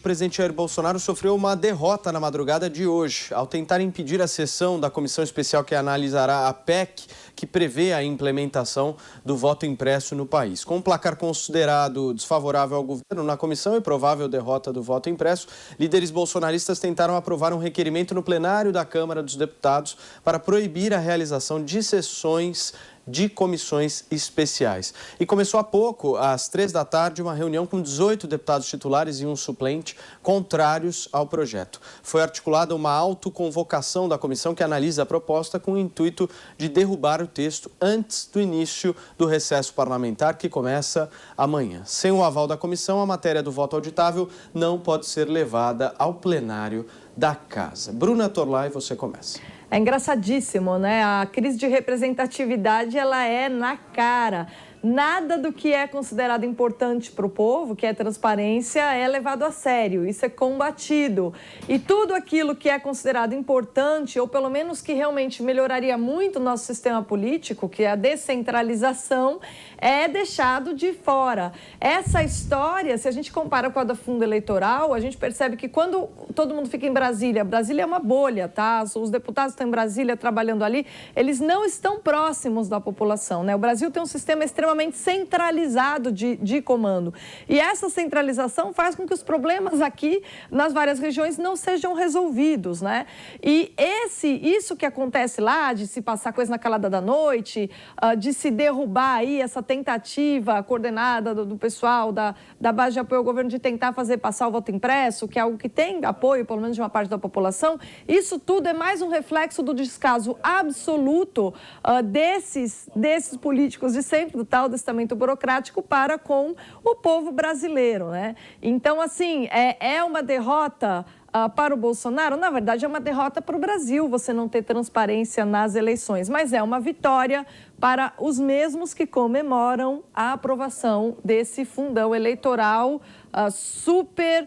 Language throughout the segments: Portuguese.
O presidente Jair Bolsonaro sofreu uma derrota na madrugada de hoje, ao tentar impedir a sessão da comissão especial que analisará a PEC, que prevê a implementação do voto impresso no país. Com um placar considerado desfavorável ao governo na comissão e provável derrota do voto impresso, líderes bolsonaristas tentaram aprovar um requerimento no plenário da Câmara dos Deputados para proibir a realização de sessões de comissões especiais. E começou há pouco, às 3 da tarde, uma reunião com 18 deputados titulares e um suplente contrários ao projeto. Foi articulada uma autoconvocação da comissão que analisa a proposta com o intuito de derrubar o texto antes do início do recesso parlamentar, que começa amanhã. Sem o aval da comissão, a matéria do voto auditável não pode ser levada ao plenário da Casa. Bruna Torlai, você começa. É engraçadíssimo, né? A crise de representatividade, ela é na cara. Nada do que é considerado importante para o povo, que é transparência, é levado a sério. Isso é combatido. E tudo aquilo que é considerado importante, ou pelo menos que realmente melhoraria muito o nosso sistema político, que é a descentralização, é deixado de fora. Essa história, se a gente compara com a do fundo eleitoral, a gente percebe que quando todo mundo fica em Brasília, Brasília é uma bolha, tá? Os deputados que estão em Brasília trabalhando ali, eles não estão próximos da população, né? O Brasil tem um sistema extremamente centralizado de comando. E essa centralização faz com que os problemas aqui nas várias regiões não sejam resolvidos, né? E isso que acontece lá, de se passar coisa na calada da noite, de se derrubar aí essa tentativa coordenada do pessoal da base de apoio ao governo de tentar fazer passar o voto impresso, que é algo que tem apoio, pelo menos de uma parte da população, isso tudo é mais um reflexo do descaso absoluto desses políticos de sempre, do tal estamento burocrático, para com o povo brasileiro, né? Então, assim, é uma derrota para o Bolsonaro? Na verdade, é uma derrota para o Brasil você não ter transparência nas eleições, mas é uma vitória para os mesmos que comemoram a aprovação desse fundão eleitoral super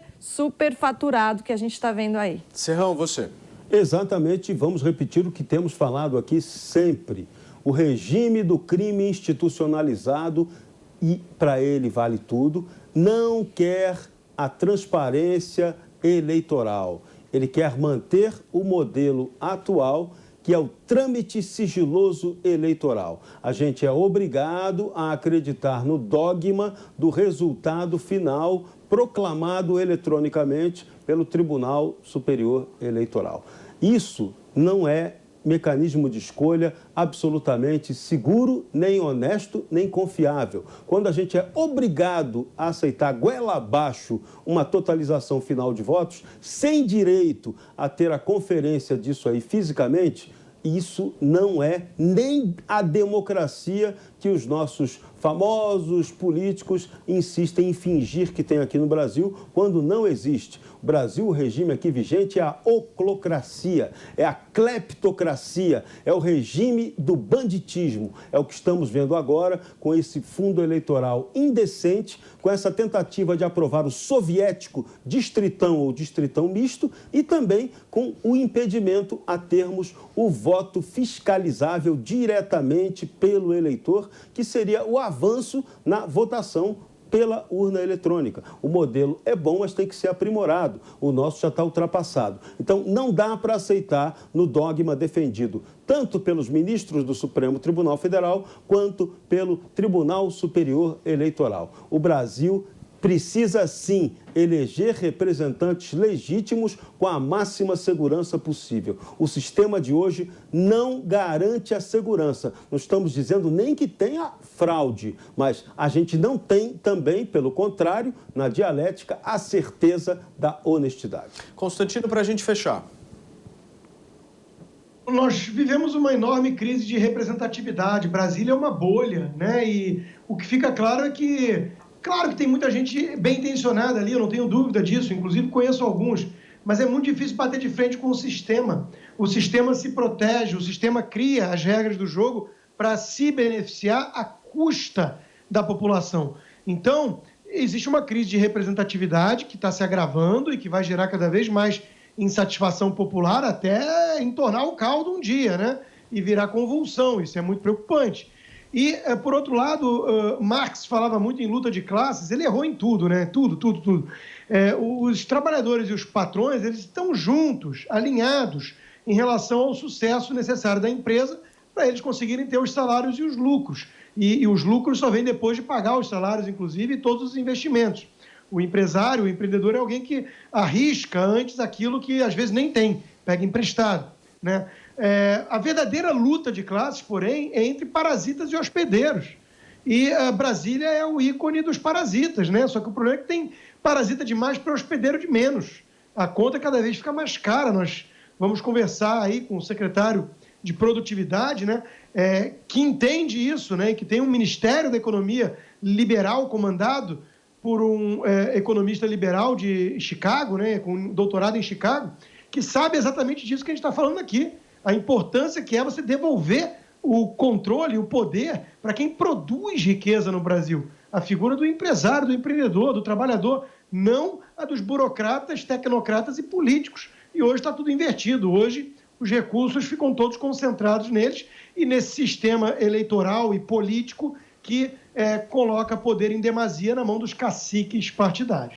faturado que a gente está vendo aí. Serrão, você. Exatamente, vamos repetir o que temos falado aqui sempre. O regime do crime institucionalizado, e para ele vale tudo, não quer a transparência eleitoral. Ele quer manter o modelo atual, que é o trâmite sigiloso eleitoral. A gente é obrigado a acreditar no dogma do resultado final proclamado eletronicamente pelo Tribunal Superior Eleitoral. Isso não é mecanismo de escolha absolutamente seguro, nem honesto, nem confiável. Quando a gente é obrigado a aceitar goela abaixo uma totalização final de votos, sem direito a ter a conferência disso aí fisicamente, isso não é nem a democracia que os nossos famosos políticos insistem em fingir que tem aqui no Brasil, quando não existe. O Brasil, o regime aqui vigente é a oclocracia, é a cleptocracia, é o regime do banditismo. É o que estamos vendo agora com esse fundo eleitoral indecente, com essa tentativa de aprovar o soviético distritão ou distritão misto e também com o impedimento a termos o voto fiscalizável diretamente pelo eleitor, que seria o avanço na votação pela urna eletrônica. O modelo é bom, mas tem que ser aprimorado. O nosso já está ultrapassado. Então, não dá para aceitar no dogma defendido tanto pelos ministros do Supremo Tribunal Federal quanto pelo Tribunal Superior Eleitoral. O Brasil precisa, sim, eleger representantes legítimos com a máxima segurança possível. O sistema de hoje não garante a segurança. Não estamos dizendo nem que tenha fraude, mas a gente não tem também, pelo contrário, na dialética, a certeza da honestidade. Constantino, para a gente fechar. Nós vivemos uma enorme crise de representatividade. Brasília é uma bolha, né? E o que fica claro é que claro que tem muita gente bem intencionada ali, eu não tenho dúvida disso, inclusive conheço alguns, mas é muito difícil bater de frente com o sistema. O sistema se protege, o sistema cria as regras do jogo para se beneficiar à custa da população. Então, existe uma crise de representatividade que está se agravando e que vai gerar cada vez mais insatisfação popular até entornar o caldo um dia, né? E virar convulsão, isso é muito preocupante. E, por outro lado, Marx falava muito em luta de classes, ele errou em tudo, né? Tudo. Os trabalhadores e os patrões, eles estão juntos, alinhados em relação ao sucesso necessário da empresa para eles conseguirem ter os salários e os lucros. E os lucros só vêm depois de pagar os salários, inclusive, e todos os investimentos. O empresário, o empreendedor é alguém que arrisca antes aquilo que às vezes nem tem, pega emprestado, né? A verdadeira luta de classes, porém, é entre parasitas e hospedeiros. E Brasília é o ícone dos parasitas, né? Só que o problema é que tem parasita demais para hospedeiro de menos. A conta cada vez fica mais cara. Nós vamos conversar aí com o secretário de Produtividade, né? Que entende isso, né? Que tem um Ministério da Economia liberal comandado por um economista liberal de Chicago, né? Com doutorado em Chicago, que sabe exatamente disso que a gente está falando aqui. A importância que é você devolver o controle, o poder para quem produz riqueza no Brasil. A figura do empresário, do empreendedor, do trabalhador, não a dos burocratas, tecnocratas e políticos. E hoje está tudo invertido. Hoje os recursos ficam todos concentrados neles e nesse sistema eleitoral e político que coloca poder em demasia na mão dos caciques partidários.